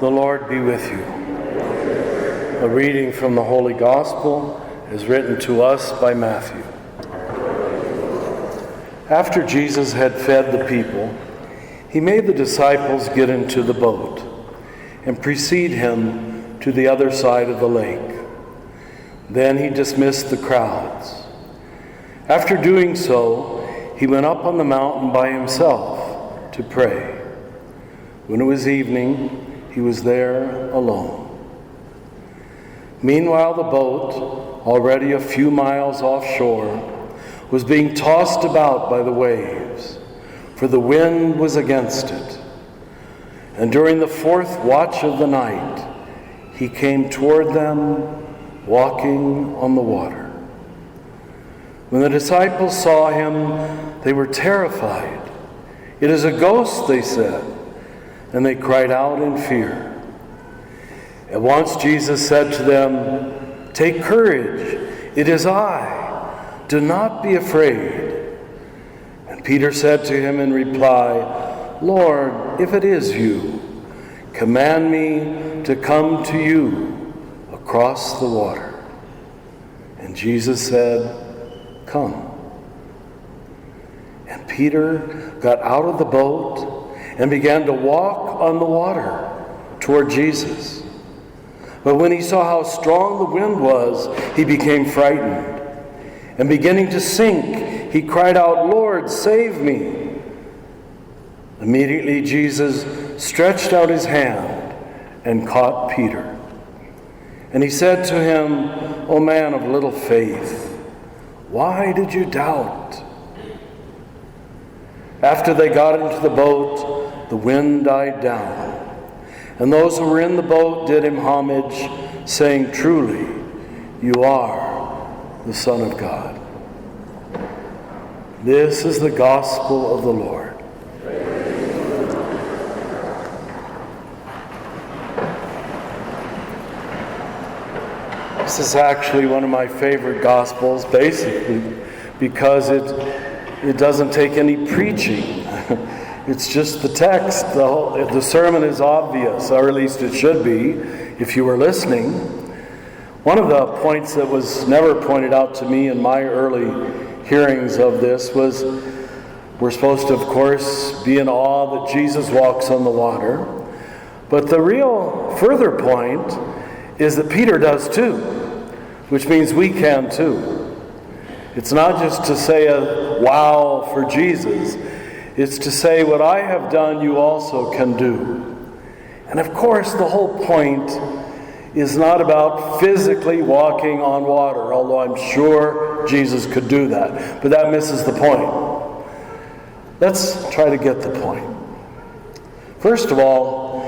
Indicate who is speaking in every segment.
Speaker 1: The Lord be with you. A reading from the Holy Gospel is written to us by Matthew. After Jesus had fed the people, he made the disciples get into the boat and precede him to the other side of the lake. Then he dismissed the crowds. After doing so, he went up on the mountain by himself to pray. When it was evening, he was there alone. Meanwhile, the boat, already a few miles offshore, was being tossed about by the waves, for the wind was against it. And during the fourth watch of the night, he came toward them, walking on the water. When the disciples saw him, they were terrified. "It is a ghost," they said, and they cried out in fear. At once Jesus said to them, "Take courage, it is I. Do not be afraid." And Peter said to him in reply, "Lord, if it is you, command me to come to you across the water." And Jesus said, "Come." And Peter got out of the boat and began to walk on the water toward Jesus. But when he saw how strong the wind was, he became frightened. And beginning to sink, he cried out, "Lord, save me." Immediately Jesus stretched out his hand and caught Peter. And he said to him, "O man of little faith, why did you doubt?" After they got into the boat, the wind died down. And those who were in the boat did him homage, saying, "Truly, you are the Son of God." This is the gospel of the Lord. This is actually one of my favorite gospels, basically, because it doesn't take any preaching. It's just the text. The sermon is obvious, or at least it should be, if you were listening. One of the points that was never pointed out to me in my early hearings of this was we're supposed to, of course, be in awe that Jesus walks on the water. But the real further point is that Peter does too, which means we can too. It's not just to say a wow for Jesus. It's to say, what I have done, you also can do. And of course, the whole point is not about physically walking on water, although I'm sure Jesus could do that. But that misses the point. Let's try to get the point. First of all,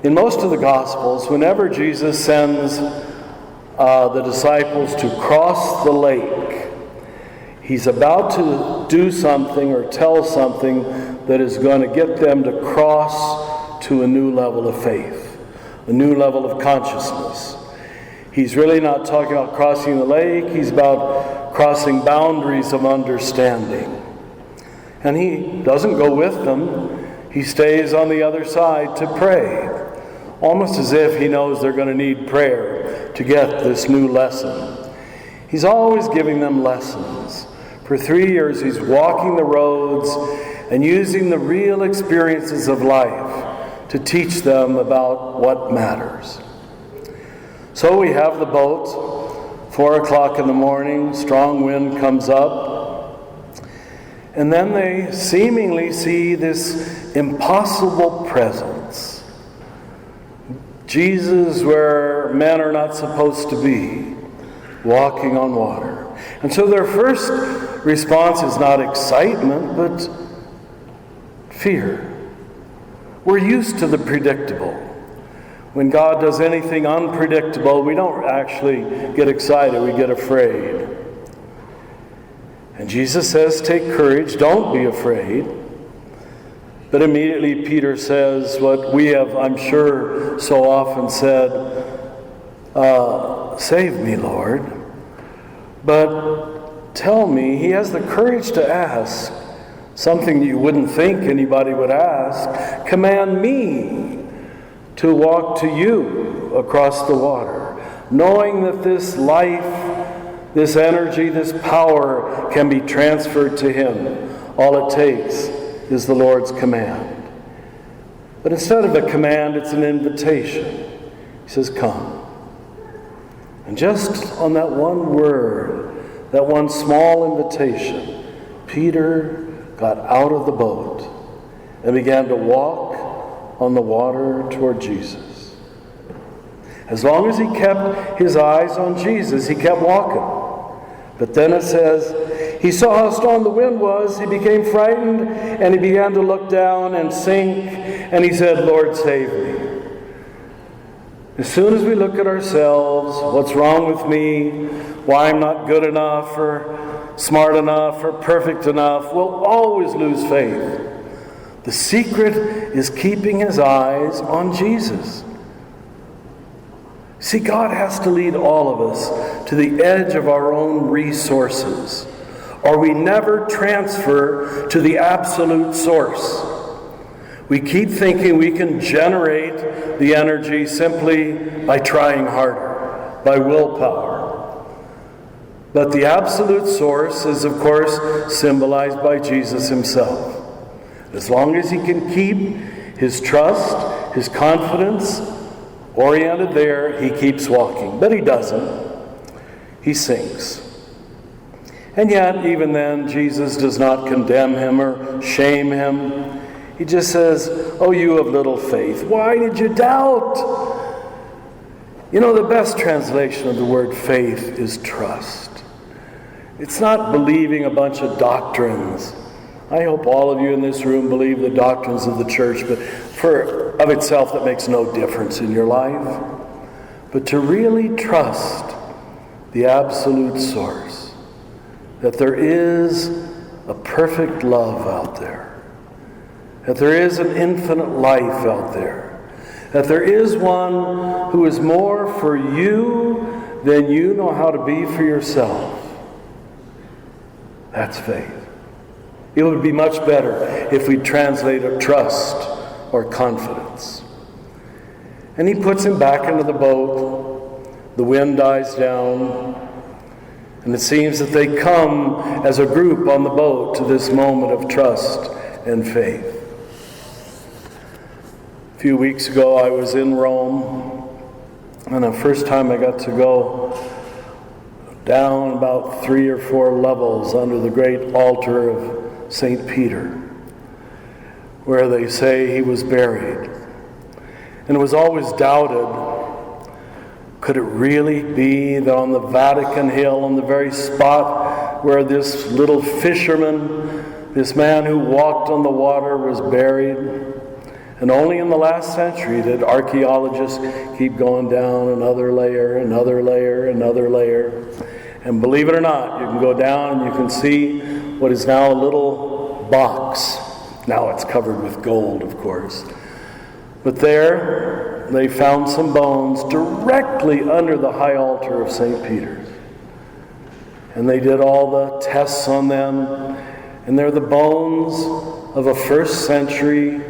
Speaker 1: in most of the Gospels, whenever Jesus sends the disciples to cross the lake, he's about to do something or tell something that is going to get them to cross to a new level of faith, a new level of consciousness. He's really not talking about crossing the lake. He's about crossing boundaries of understanding. And he doesn't go with them. He stays on the other side to pray, almost as if he knows they're going to need prayer to get this new lesson. He's always giving them lessons. For 3 years, he's walking the roads and using the real experiences of life to teach them about what matters. So we have the boat, 4 o'clock in the morning, strong wind comes up, and then they seemingly see this impossible presence. Jesus where men are not supposed to be, walking on water. And so their first response is not excitement, but fear. We're used to the predictable. When God does anything unpredictable, we don't actually get excited, we get afraid. And Jesus says, "Take courage, don't be afraid." But immediately Peter says what we have, I'm sure, so often said, "Save me, Lord." But tell me, he has the courage to ask something you wouldn't think anybody would ask. Command me to walk to you across the water, knowing that this life, this energy, this power can be transferred to him. All it takes is the Lord's command. But instead of a command, it's an invitation. He says, come. And just on that one word, that one small invitation, Peter got out of the boat and began to walk on the water toward Jesus. As long as he kept his eyes on Jesus, he kept walking. But then it says, he saw how strong the wind was, he became frightened, and he began to look down and sink, and he said, Lord, save me. As soon as we look at ourselves, what's wrong with me, why I'm not good enough, or smart enough, or perfect enough, we'll always lose faith. The secret is keeping his eyes on Jesus. See, God has to lead all of us to the edge of our own resources, or we never transfer to the absolute source. We keep thinking we can generate the energy simply by trying harder, by willpower. But the absolute source is, of course, symbolized by Jesus himself. As long as he can keep his trust, his confidence oriented there, he keeps walking. But he doesn't. He sinks. And yet, even then, Jesus does not condemn him or shame him. He just says, oh, you of little faith, why did you doubt? You know, the best translation of the word faith is trust. It's not believing a bunch of doctrines. I hope all of you in this room believe the doctrines of the church, but of itself that makes no difference in your life. But to really trust the absolute source, that there is a perfect love out there, that there is an infinite life out there, that there is one who is more for you than you know how to be for yourself. That's faith. It would be much better if we translated trust or confidence. And he puts him back into the boat. The wind dies down. And it seems that they come as a group on the boat to this moment of trust and faith. A few weeks ago I was in Rome, and the first time I got to go down about 3 or 4 levels under the great altar of St. Peter, where they say he was buried. And it was always doubted, could it really be that on the Vatican Hill, on the very spot where this little fisherman, this man who walked on the water, was buried? And only in the last century did archaeologists keep going down another layer, another layer, another layer. And believe it or not, you can go down and you can see what is now a little box. Now it's covered with gold, of course. But there, they found some bones directly under the high altar of St. Peter's. And they did all the tests on them, and they're the bones of a first century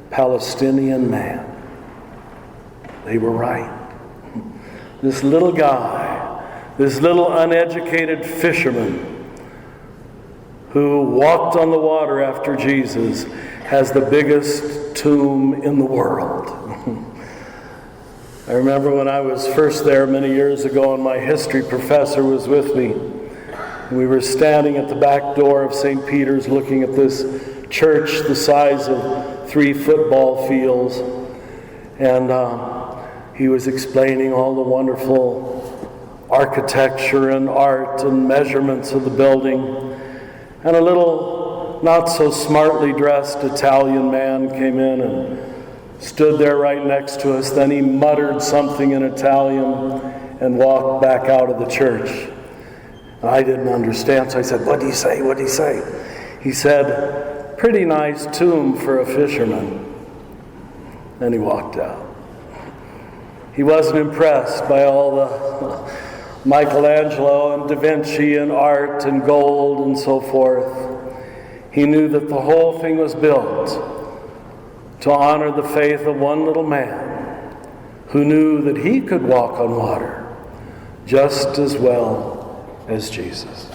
Speaker 1: Palestinian man. They were right. This little guy, this little uneducated fisherman who walked on the water after Jesus, has the biggest tomb in the world. I remember when I was first there many years ago, and my history professor was with me. We were standing at the back door of St. Peter's looking at this church the size of 3 football fields, and he was explaining all the wonderful architecture and art and measurements of the building. And a little not so smartly dressed Italian man came in and stood there right next to us. Then he muttered something in Italian and walked back out of the church. And I didn't understand, so I said, "What did he say? What did he say?" He said, "Pretty nice tomb for a fisherman." Then he walked out. He wasn't impressed by all the Michelangelo and Da Vinci and art and gold and so forth. He knew that the whole thing was built to honor the faith of one little man who knew that he could walk on water just as well as Jesus.